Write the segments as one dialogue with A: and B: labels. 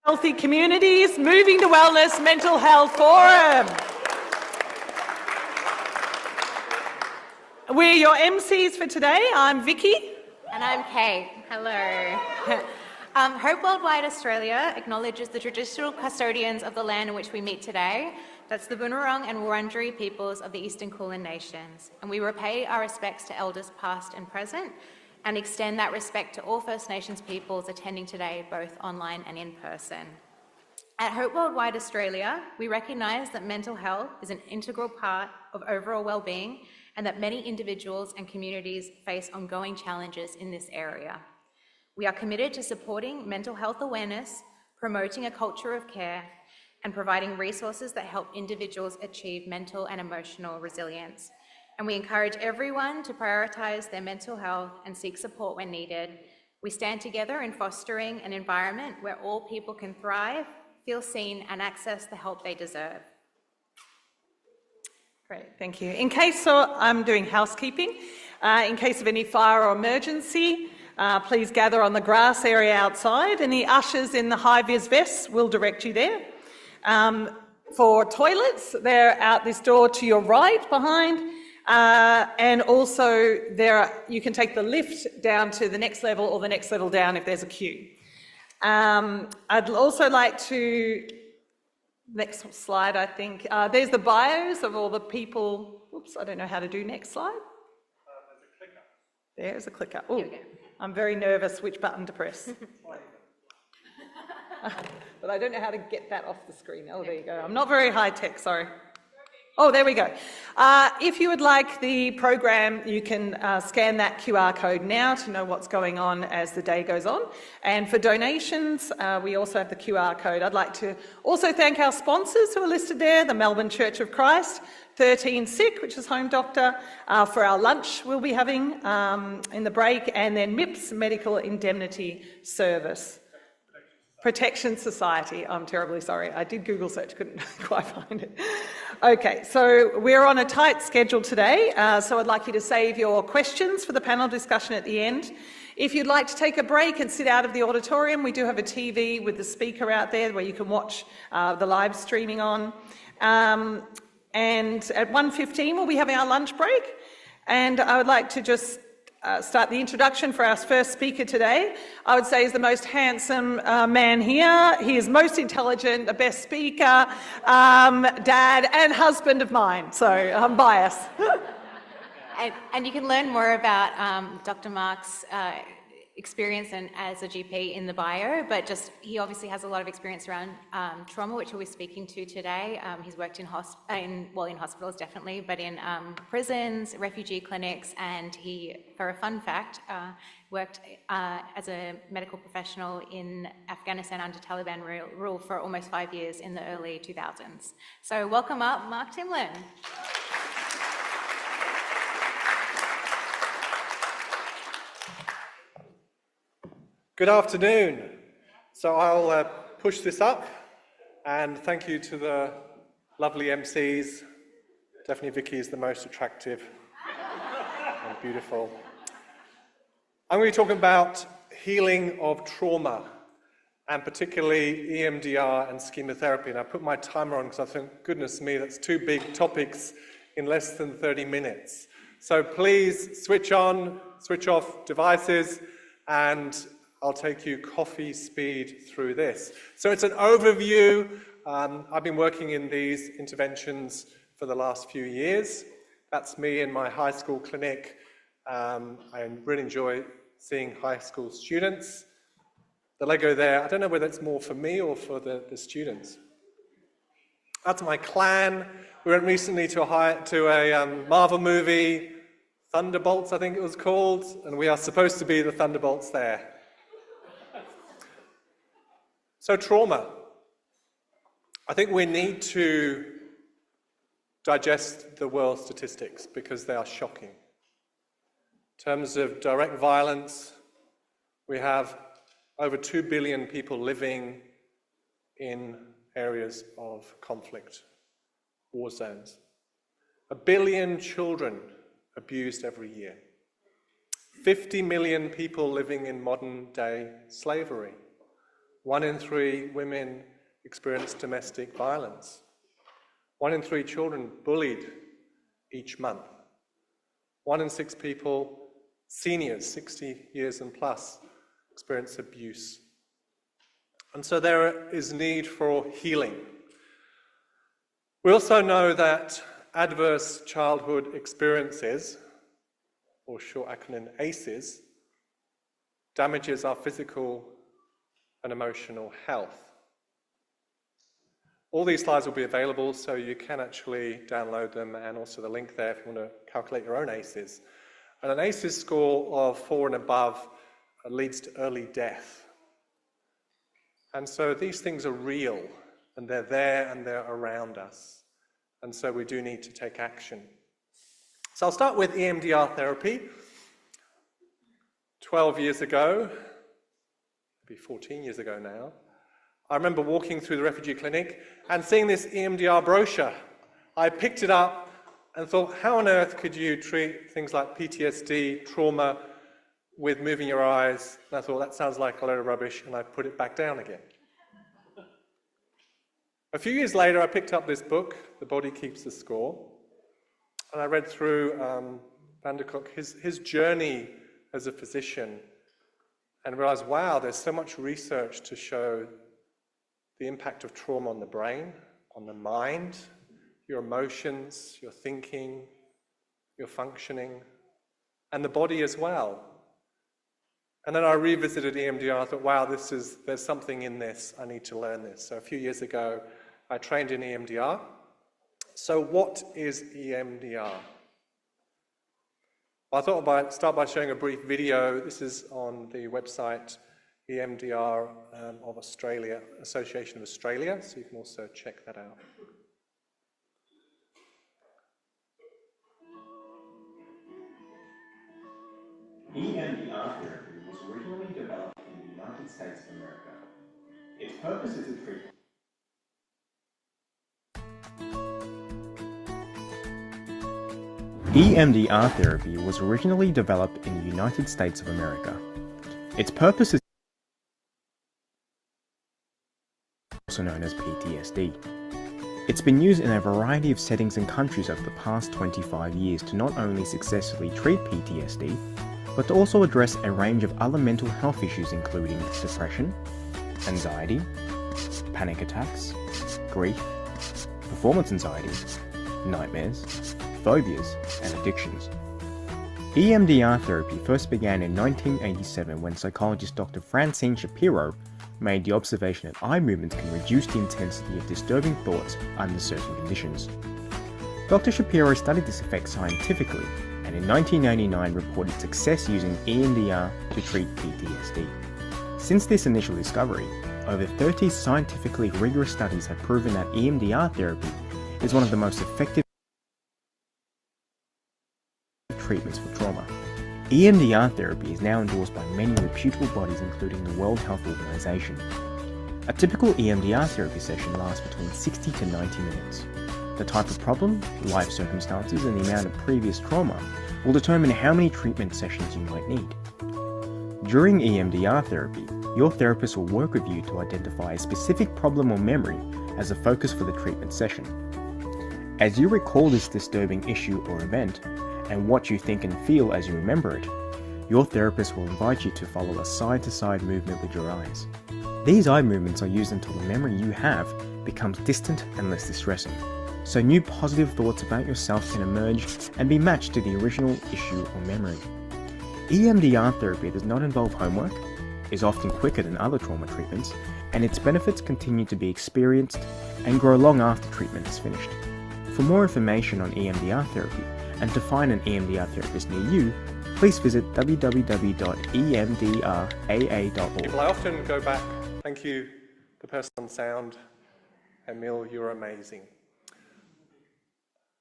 A: Healthy Communities, Moving to Wellness Mental Health Forum. We're your MCs for today. I'm Vicky.
B: And I'm Kate. Hello. Hope Worldwide Australia acknowledges the traditional custodians of the land in which we meet today. That's the Boonwurrung and Wurundjeri peoples of the Eastern Kulin Nations. And we repay our respects to elders past and present and extend that respect to all First Nations peoples attending today, both online and in person. At Hope Worldwide Australia, we recognise that mental health is an integral part of overall wellbeing and that many individuals and communities face ongoing challenges in this area. We are committed to supporting mental health awareness, promoting a culture of care, and providing resources that help individuals achieve mental and emotional resilience. And we encourage everyone to prioritise their mental health and seek support when needed. We stand together in fostering an environment where all people can thrive, feel seen, and access the help they deserve.
A: Great, thank you. In case I'm doing housekeeping, in case of any fire or emergency, please gather on the grass area outside, and the ushers in the high-vis vests will direct you there. For toilets, they're out this door to your right behind, and also you can take the lift down to the next level or the next level down if there's a queue. I'd also like to, next slide I think, there's the bios of all the people. Oops, I don't know how to do next slide. There's a clicker. Oh, I'm very nervous which button to press. But I don't know how to get that off the screen. Oh, there you go. I'm not very high tech, sorry. Oh, there we go. If you would like the program, you can scan that QR code now to know what's going on as the day goes on. And for donations, we also have the QR code. I'd like to also thank our sponsors who are listed there, the Melbourne Church of Christ, 13 Sick, which is Home Doctor, for our lunch we'll be having in the break, and then MIPS, Medical Indemnity Service. Protection Society. I'm terribly sorry. I did Google search, couldn't quite find it. Okay, so we're on a tight schedule today, so I'd like you to save your questions for the panel discussion at the end. If you'd like to take a break and sit out of the auditorium, we do have a TV with the speaker out there where you can watch the live streaming on. And at 1:15 we'll be having our lunch break. And I would like to just start the introduction for our first speaker today. I would say he's the most handsome man here. He is most intelligent, the best speaker, dad and husband of mine, so I'm biased.
B: And you can learn more about Dr. Mark's experience as a GP in the bio, but just he obviously has a lot of experience around trauma, which we'll be speaking to today. He's worked in hospitals definitely, but in prisons, refugee clinics, and he, for a fun fact, worked as a medical professional in Afghanistan under Taliban rule for almost 5 years in the early 2000s. So welcome up, Mark Timlin.
C: Good afternoon. So I'll push this up, and thank you to the lovely MCs. Definitely Vicky is the most attractive and beautiful. I'm going to be talking about healing of trauma, and particularly EMDR and SchemaTherapy. And I put my timer on because I think, goodness me, that's two big topics in less than 30 minutes. So please switch on, switch off devices, and I'll take you coffee speed through this. So it's an overview. I've been working in these interventions for the last few years. That's me in my high school clinic. I really enjoy seeing high school students. The Lego there, I don't know whether it's more for me or for the students. That's my clan. We went recently to a Marvel movie, Thunderbolts, I think it was called, and we are supposed to be the Thunderbolts there. So trauma. I think we need to digest the world statistics because they are shocking. In terms of direct violence, we have over 2 billion people living in areas of conflict, war zones. 1 billion children abused every year. 50 million people living in modern day slavery. 1 in 3 women experience domestic violence. 1 in 3 children bullied each month. 1 in 6 people, seniors, 60 years and plus, experience abuse. And so there is need for healing. We also know that adverse childhood experiences, or short acronym ACEs, damages our physical and emotional health. All these slides will be available, so you can actually download them, and also the link there if you want to calculate your own ACEs. And an ACEs score of 4 and above leads to early death. And so these things are real, and they're there and they're around us. And so we do need to take action. So I'll start with EMDR therapy. 12 years ago, maybe 14 years ago now, I remember walking through the refugee clinic and seeing this EMDR brochure. I picked it up and thought, how on earth could you treat things like PTSD, trauma, with moving your eyes? And I thought, that sounds like a load of rubbish, and I put it back down again. A few years later, I picked up this book, The Body Keeps the Score, and I read through Van der Kolk, his journey as a physician, and realized, wow, there's so much research to show the impact of trauma on the brain, on the mind, your emotions, your thinking, your functioning, and the body as well. And then I revisited EMDR. I thought, wow, there's something in this. I need to learn this. So a few years ago, I trained in EMDR. So what is EMDR? Well, I thought I'd start by showing a brief video. This is on the website EMDR of Australia, Association of Australia, so you can also check that out.
D: EMDR therapy was originally developed in the United States of America. Its purpose is to treat
E: EMDR therapy was originally developed in the United States of America. Its purpose is also known as PTSD. It's been used in a variety of settings and countries over the past 25 years to not only successfully treat PTSD, but to also address a range of other mental health issues including depression, anxiety, panic attacks, grief, performance anxiety, nightmares, phobias, and addictions. EMDR therapy first began in 1987 when psychologist Dr. Francine Shapiro made the observation that eye movements can reduce the intensity of disturbing thoughts under certain conditions. Dr. Shapiro studied this effect scientifically and in 1999 reported success using EMDR to treat PTSD. Since this initial discovery, over 30 scientifically rigorous studies have proven that EMDR therapy is one of the most effective treatments for trauma. EMDR therapy is now endorsed by many reputable bodies including the World Health Organization. A typical EMDR therapy session lasts between 60 to 90 minutes. The type of problem, life circumstances, and the amount of previous trauma will determine how many treatment sessions you might need. During EMDR therapy, your therapist will work with you to identify a specific problem or memory as a focus for the treatment session. As you recall this disturbing issue or event, and what you think and feel as you remember it, your therapist will invite you to follow a side-to-side movement with your eyes. These eye movements are used until the memory you have becomes distant and less distressing, so new positive thoughts about yourself can emerge and be matched to the original issue or memory. EMDR therapy does not involve homework, is often quicker than other trauma treatments, and its benefits continue to be experienced and grow long after treatment is finished. For more information on EMDR therapy, and to find an EMDR therapist near you, please visit www.emdraa.org.
C: I often go back, thank you, the person on sound, Emil, you're amazing.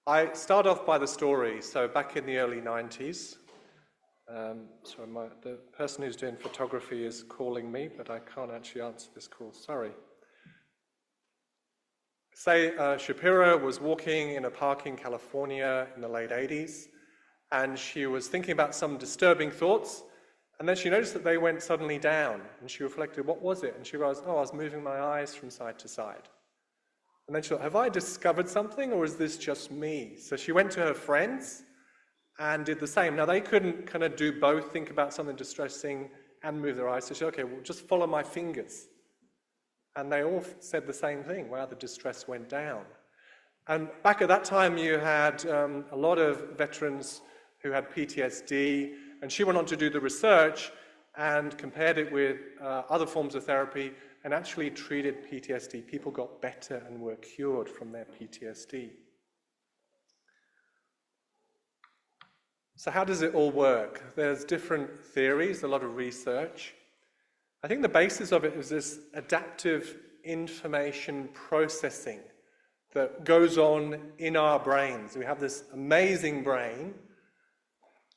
C: I start off by the story. So back in the early 90s, the person who's doing photography is calling me, but I can't actually answer this call, sorry. Say Shapiro was walking in a park in California in the late 80s, and she was thinking about some disturbing thoughts, And then she noticed that they went suddenly down, and she reflected, what was it? And she realized, oh, I was moving my eyes from side to side. And then she thought, have I discovered something, or is this just me? So she went to her friends and did the same. Now, they couldn't kind of do both, think about something distressing and move their eyes. So she said, okay, well, just follow my fingers. And they all said the same thing. Wow, the distress went down. And back at that time, you had a lot of veterans who had PTSD, and she went on to do the research and compared it with other forms of therapy and actually treated PTSD. People got better and were cured from their PTSD. So how does it all work? There's different theories, a lot of research. I think the basis of it is this adaptive information processing that goes on in our brains. We have this amazing brain.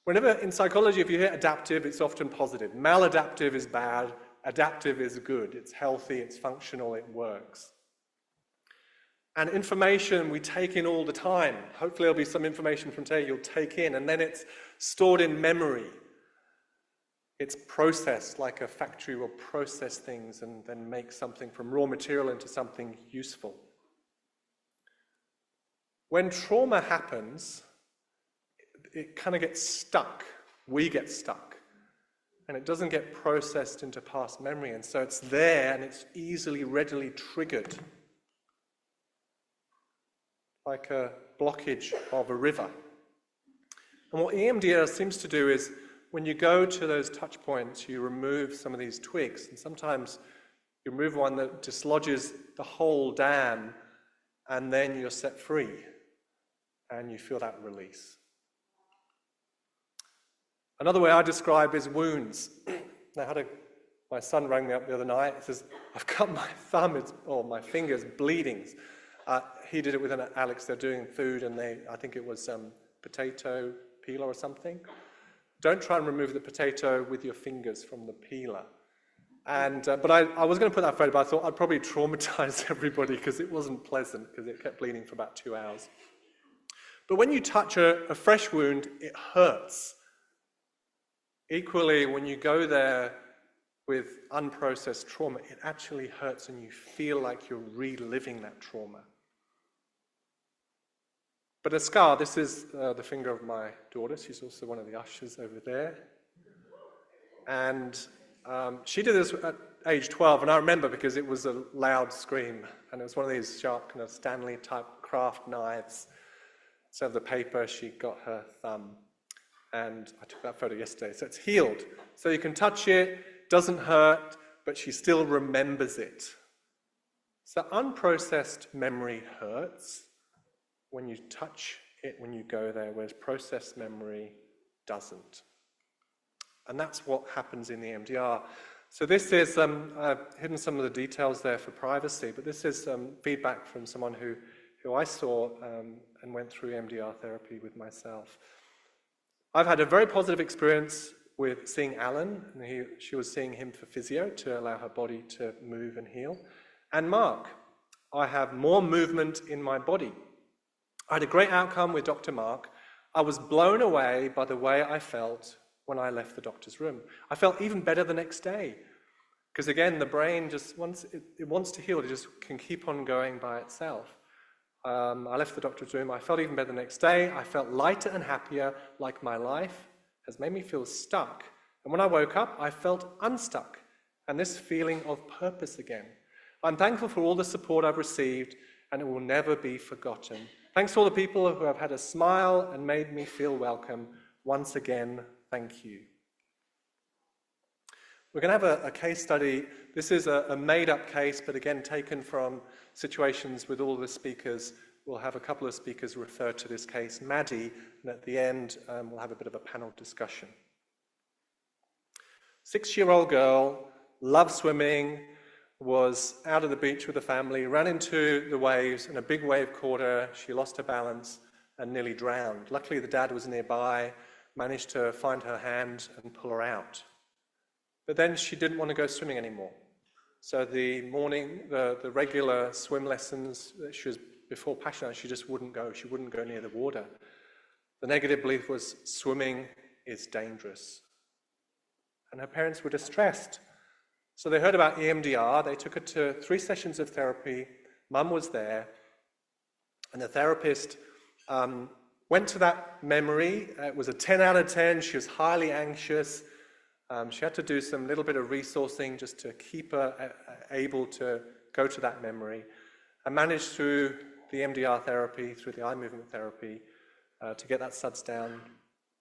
C: Whenever in psychology, if you hear adaptive, it's often positive. Maladaptive is bad, adaptive is good. It's healthy, it's functional, it works. And information we take in all the time. Hopefully there'll be some information from today you'll take in, and then it's stored in memory. It's processed like a factory will process things and then make something from raw material into something useful. When trauma happens, it kind of gets stuck. We get stuck. And it doesn't get processed into past memory. And so it's there and it's easily, readily triggered. Like a blockage of a river. And what EMDR seems to do is when you go to those touch points, you remove some of these twigs. And sometimes you remove one that dislodges the whole dam, and then you're set free. And you feel that release. Another way I describe is wounds. My son rang me up the other night. He says, I've got my thumb, or my finger's bleeding. He did it with Alex. They're doing food, and I think it was potato peeler or something. Don't try and remove the potato with your fingers from the peeler. But I was going to put that photo, but I thought I'd probably traumatize everybody because it wasn't pleasant, because it kept bleeding for about 2 hours. But when you touch a fresh wound, it hurts. Equally, when you go there with unprocessed trauma, it actually hurts and you feel like you're reliving that trauma. But a scar, this is the finger of my daughter. She's also one of the ushers over there. And she did this at age 12, and I remember because it was a loud scream, and it was one of these sharp kind of Stanley type craft knives. So the paper, she got her thumb, and I took that photo yesterday. So it's healed. So you can touch it, doesn't hurt, but she still remembers it. So unprocessed memory hurts when you touch it, when you go there, whereas processed memory doesn't. And that's what happens in the EMDR. So this is, I've hidden some of the details there for privacy, but this is feedback from someone who I saw and went through EMDR therapy with myself. I've had a very positive experience with seeing Alan, and she was seeing him for physio to allow her body to move and heal. And Mark, I have more movement in my body. I had a great outcome with Dr. Mark. I was blown away by the way I felt when I left the doctor's room. I felt even better the next day. Because again, the brain just wants to heal, it just can keep on going by itself. I left the doctor's room, I felt even better the next day. I felt lighter and happier, like my life has made me feel stuck. And when I woke up, I felt unstuck, and this feeling of purpose again. I'm thankful for all the support I've received, and it will never be forgotten. Thanks to all the people who have had a smile and made me feel welcome. Once again, thank you. We're going to have a case study. This is a made-up case, but again, taken from situations with all the speakers. We'll have a couple of speakers refer to this case, Maddie, and at the end, we'll have a bit of a panel discussion. 6-year-old girl, loved swimming, was out at the beach with the family, ran into the waves, and a big wave caught her. She lost her balance and nearly drowned. Luckily, the dad was nearby, managed to find her hand and pull her out. But then she didn't want to go swimming anymore. So the morning, the regular swim lessons that she was before passionate, she just wouldn't go. She wouldn't go near the water. The negative belief was swimming is dangerous. and her parents were distressed. So they heard about EMDR, they took her to 3 sessions of therapy, Mum was there, and the therapist went to that memory. It was a 10 out of 10, she was highly anxious. She had to do some little bit of resourcing just to keep her able to go to that memory, and managed through the EMDR therapy, through the eye movement therapy, to get that SUDS down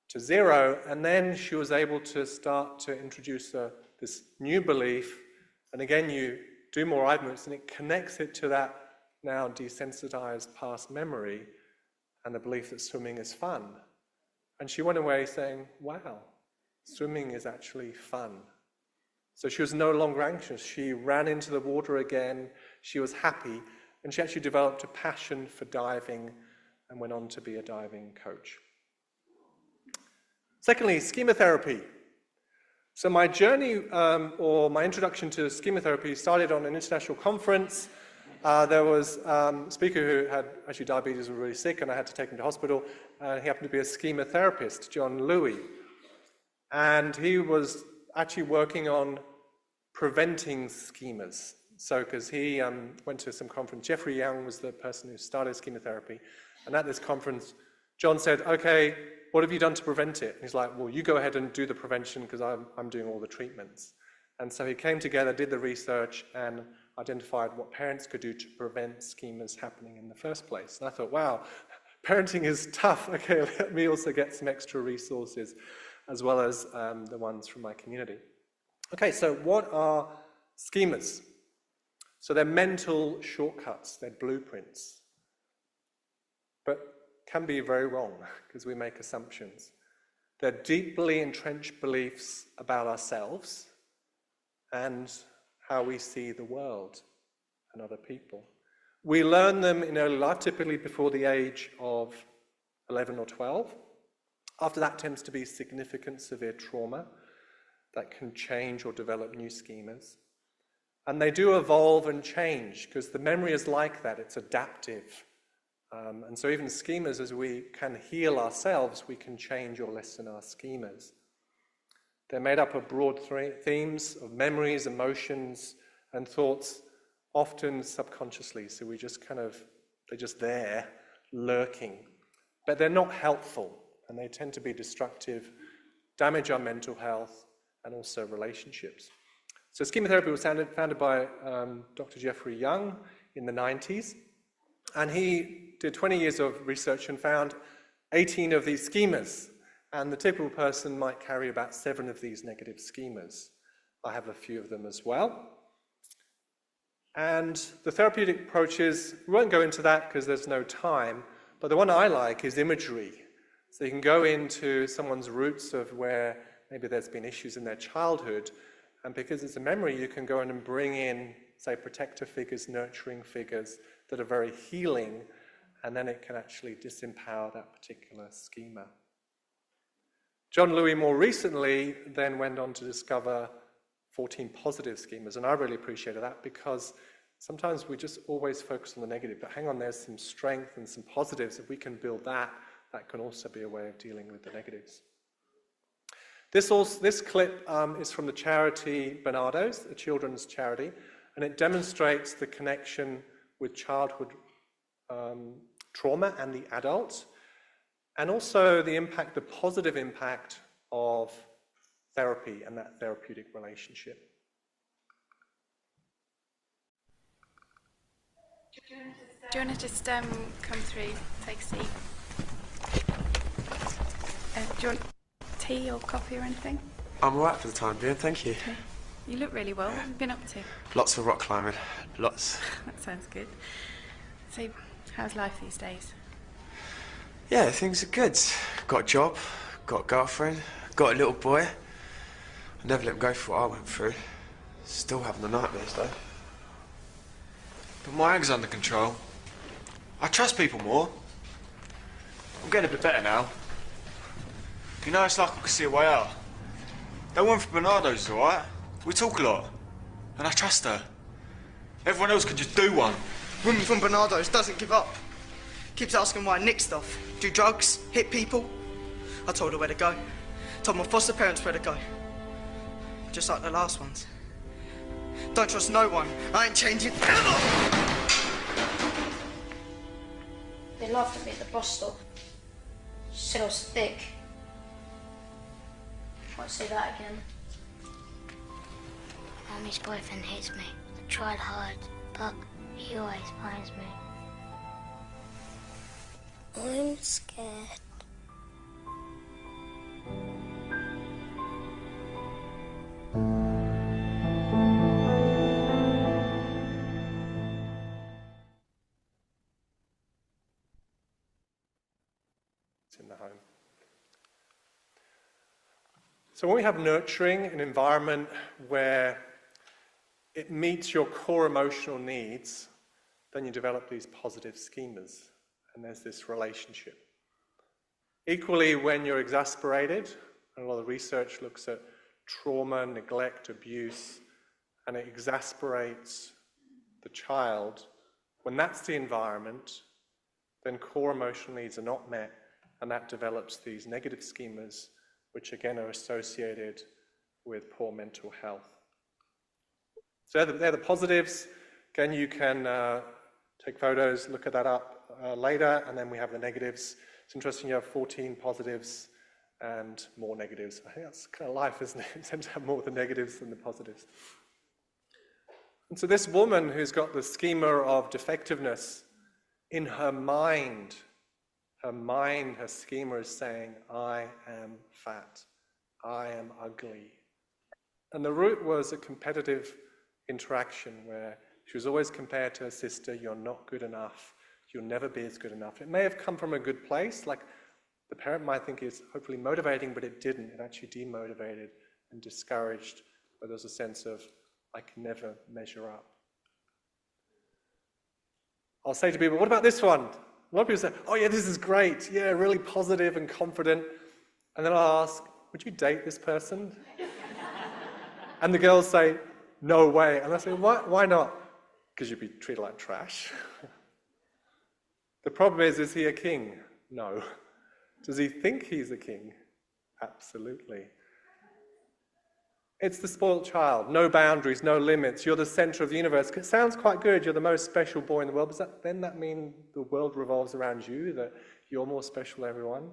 C: to 0. And then she was able to start to introduce this new belief. And again, you do more eye movements and it connects it to that now desensitized past memory and the belief that swimming is fun. And she went away saying, wow, swimming is actually fun. So she was no longer anxious. She ran into the water again. She was happy. And she actually developed a passion for diving and went on to be a diving coach. Secondly, SchemaTherapy. So my journey, or my introduction to SchemaTherapy started on an international conference. There was a speaker who had actually diabetes, was really sick, and I had to take him to hospital. He happened to be a SchemaTherapist, John Louis. And he was actually working on preventing schemas. So, because he went to some conference, Jeffrey Young was the person who started SchemaTherapy. And at this conference, John said, okay, what have you done to prevent it? And he's like, well, you go ahead and do the prevention because I'm doing all the treatments. And so he came together, did the research, and identified what parents could do to prevent schemas happening in the first place. And I thought, wow, parenting is tough. Okay, let me also get some extra resources as well as the ones from my community. Okay, so what are schemas? So they're mental shortcuts, they're blueprints, but can be very wrong because we make assumptions. They're deeply entrenched beliefs about ourselves and how we see the world and other people. We learn them in early life, typically before the age of 11 or 12. After that tends to be significant severe trauma that can change or develop new schemas. And they do evolve and change because the memory is like that, it's adaptive. And so even schemas, as we can heal ourselves, we can change or lessen our schemas. They're made up of broad themes of memories, emotions, and thoughts, often subconsciously. So we just they're just there, lurking. But they're not helpful, and they tend to be destructive, damage our mental health, and also relationships. So SchemaTherapy was founded by Dr. Jeffrey Young in the 90s, and he did 20 years of research and found 18 of these schemas, and the typical person might carry about 7 of these negative schemas. I have a few of them as well. And the therapeutic approaches, we won't go into that because there's no time, but the one I like is imagery. So you can go into someone's roots of where maybe there's been issues in their childhood, and because it's a memory, you can go in and bring in, say, protector figures, nurturing figures that are very healing, and then it can actually disempower that particular schema. John Louis more recently then went on to discover 14 positive schemas, and I really appreciated that because sometimes we just always focus on the negative, but hang on, there's some strength and some positives. If we can build that, that can also be a way of dealing with the negatives. This clip is from the charity Barnardo's, a children's charity, and it demonstrates the connection with childhood trauma and the adult, and also the impact, the positive impact of therapy and that therapeutic relationship.
F: Do you want to just come through, take a seat? Do you want tea or coffee or anything?
G: I'm alright for the time being, thank you.
F: Okay. You look really well. What have you been up to?
G: Lots of rock climbing, lots.
F: That sounds good. So, how's life these days?
G: Yeah, things are good. Got a job, got a girlfriend, got a little boy. I never let him go for what I went through. Still having the nightmares though. But my anger's under control. I trust people more. I'm getting a bit better now. You know, it's like I can see a way out. That one from Bernardo's is alright. We talk a lot. And I trust her. Everyone else can just do one.
H: Woman from Bernardo's doesn't give up. Keeps asking why I nick stuff. Do drugs, hit people. I told her where to go. Told my foster parents where to go. just like the last ones. Don't trust no one. I ain't changing ever!
I: They laughed at me at the bus stop. Said I was thick. Won't say that again.
J: Mommy's boyfriend hates me. I tried hard, but he always finds me. I'm scared.
C: In the home. So when we have nurturing, an environment where it meets your core emotional needs, then you develop these positive schemas, and there's this relationship. Equally, when you're exasperated, and a lot of research looks at trauma, neglect, abuse, and it exasperates the child, when that's the environment, then core emotional needs are not met, and that develops these negative schemas, which again are associated with poor mental health. So they're the positives. Again, you can take photos, look at that up later, and then we have the negatives. It's interesting, you have 14 positives and more negatives. I think that's kind of life, isn't it? You tend to have more of the negatives than the positives. And so this woman who's got the schema of defectiveness, in her mind, her schema is saying, I am fat, I am ugly. And the root was a competitive interaction where she was always compared to her sister, you're not good enough, you'll never be as good enough. It may have come from a good place, like the parent might think is hopefully motivating, but it didn't. It actually demotivated and discouraged, where there's a sense of, I can never measure up. I'll say to people, what about this one? A lot of people say, oh yeah, this is great. Yeah, really positive and confident. And then I'll ask, would you date this person? And the girls say, no way. And I say, why not? Because you'd be treated like trash. The problem is he a king? No. Does he think he's a king? Absolutely. It's the spoiled child. No boundaries, no limits. You're the center of the universe. It sounds quite good. You're the most special boy in the world. Does that mean the world revolves around you, that you're more special than everyone?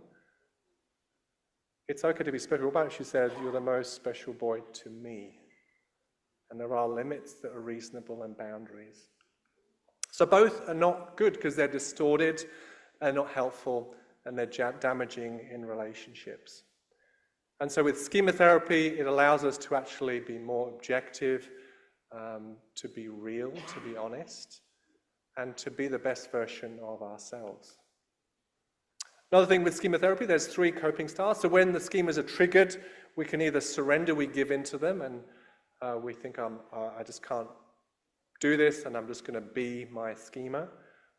C: It's okay to be special. What about she said, you're the most special boy to me? And there are limits that are reasonable and boundaries. So both are not good because they're distorted, they're not helpful, and they're damaging in relationships. And so with SchemaTherapy, it allows us to actually be more objective, to be real, to be honest, and to be the best version of ourselves. Another thing with SchemaTherapy, there's 3 coping styles. So when the schemas are triggered, we can either surrender, we give in to them, and we think, I just can't do this, and I'm just going to be my schema.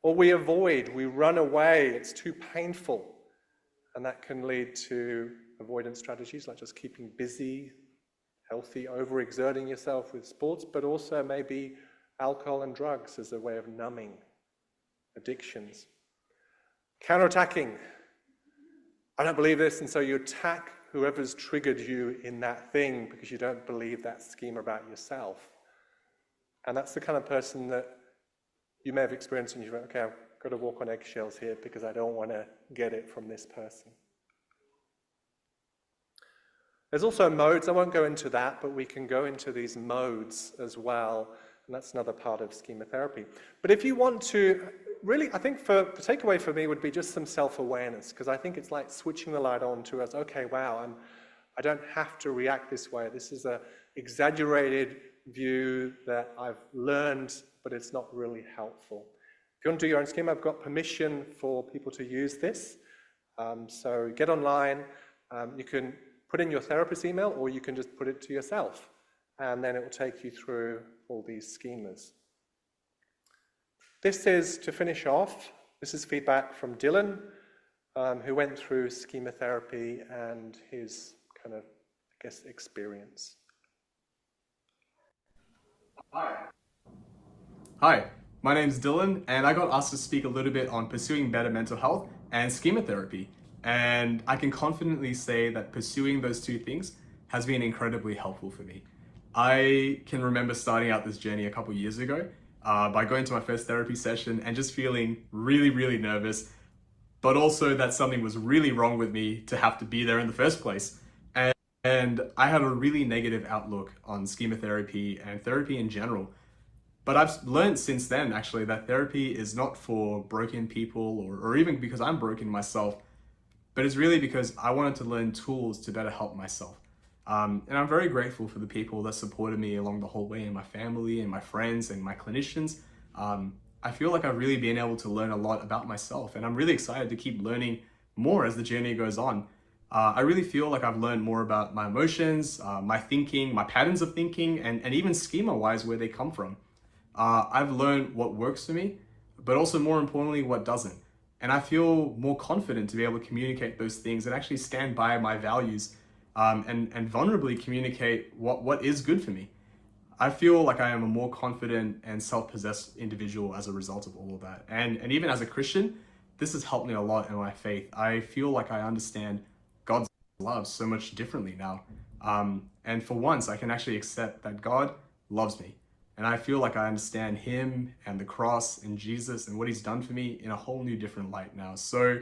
C: Or we avoid, we run away, it's too painful. And that can lead to avoidance strategies like just keeping busy, healthy, overexerting yourself with sports, but also maybe alcohol and drugs as a way of numbing addictions. Counterattacking. I don't believe this, and so you attack whoever's triggered you in that thing because you don't believe that schema about yourself. And that's the kind of person that you may have experienced and you think, okay, I've got to walk on eggshells here because I don't want to get it from this person. There's also modes, I won't go into that, but we can go into these modes as well, and that's another part of SchemaTherapy. But if you want to, really, I think the takeaway for me would be just some self-awareness, because I think it's like switching the light on to us, okay, wow, I don't have to react this way. This is an exaggerated view that I've learned, but it's not really helpful. If you want to do your own schema, I've got permission for people to use this. So get online, you can put in your therapist's email, or you can just put it to yourself, and then it will take you through all these schemas. This is, to finish off, this is feedback from Dylan, who went through SchemaTherapy and his kind of, I guess, experience.
K: Hi, my name's Dylan, and I got asked to speak a little bit on pursuing better mental health and SchemaTherapy. And I can confidently say that pursuing those 2 things has been incredibly helpful for me. I can remember starting out this journey a couple years ago by going to my first therapy session and just feeling really, really nervous, but also that something was really wrong with me to have to be there in the first place. And I had a really negative outlook on SchemaTherapy and therapy in general. But I've learned since then, actually, that therapy is not for broken people or even because I'm broken myself, but it's really because I wanted to learn tools to better help myself. And I'm very grateful for the people that supported me along the whole way, and my family and my friends and my clinicians. I feel like I've really been able to learn a lot about myself, and I'm really excited to keep learning more as the journey goes on. I really feel like I've learned more about my emotions, my thinking, my patterns of thinking, and even schema-wise where they come from. I've learned what works for me, but also more importantly, what doesn't. And I feel more confident to be able to communicate those things and actually stand by my values and vulnerably communicate what is good for me. I feel like I am a more confident and self-possessed individual as a result of all of that. And even as a Christian, this has helped me a lot in my faith. I feel like I understand God's love so much differently now. And for once, I can actually accept that God loves me. And I feel like I understand him and the cross and Jesus and what he's done for me in a whole new different light now. So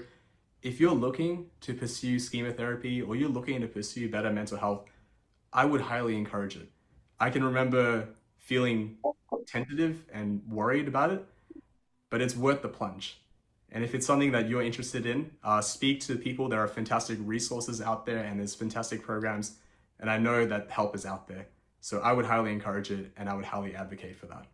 K: if you're looking to pursue SchemaTherapy or you're looking to pursue better mental health, I would highly encourage it. I can remember feeling tentative and worried about it, but it's worth the plunge. And if it's something that you're interested in, speak to people. There are fantastic resources out there and there's fantastic programs. And I know that help is out there. So I would highly encourage it and I would highly advocate for that.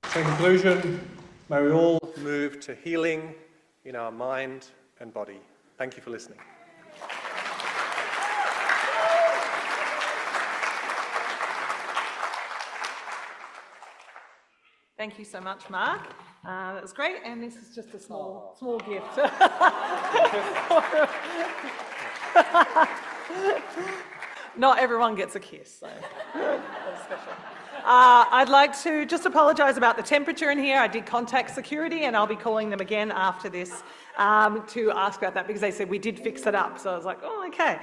C: So in conclusion, may we all move to healing in our mind and body. Thank you for listening.
A: Thank you so much, Mark. That was great, and this is just a small gift. Not everyone gets a kiss, so that's special. I'd like to just apologise about the temperature in here. I did contact security, and I'll be calling them again after this to ask about that because they said we did fix it up. So I was like, oh, okay.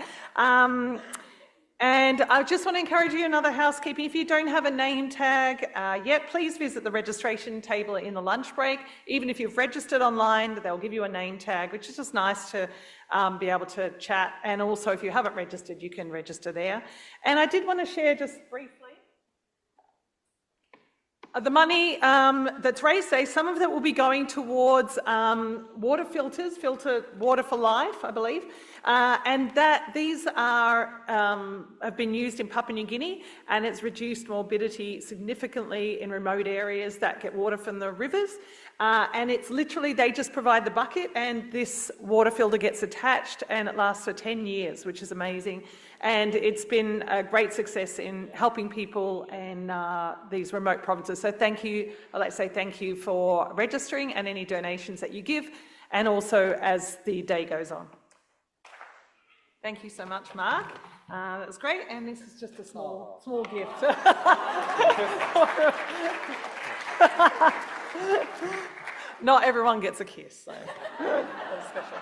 A: And I just want to encourage you, another housekeeping, if you don't have a name tag yet, please visit the registration table in the lunch break. Even if you've registered online, they'll give you a name tag, which is just nice to be able to chat. And also, if you haven't registered, you can register there. And I did want to share just briefly, the money that's raised today, some of that will be going towards water filters, Filter Water for Life, I believe, and that these are have been used in Papua New Guinea, and it's reduced morbidity significantly in remote areas that get water from the rivers. And it's literally, they just provide the bucket and this water filter gets attached and it lasts for 10 years, which is amazing. And it's been a great success in helping people in these remote provinces. So thank you, I'd like to say thank you for registering and any donations that you give, and also as the day goes on. Thank you so much, Mark. That was great, and this is just a small gift. Not everyone gets a kiss, so that's special.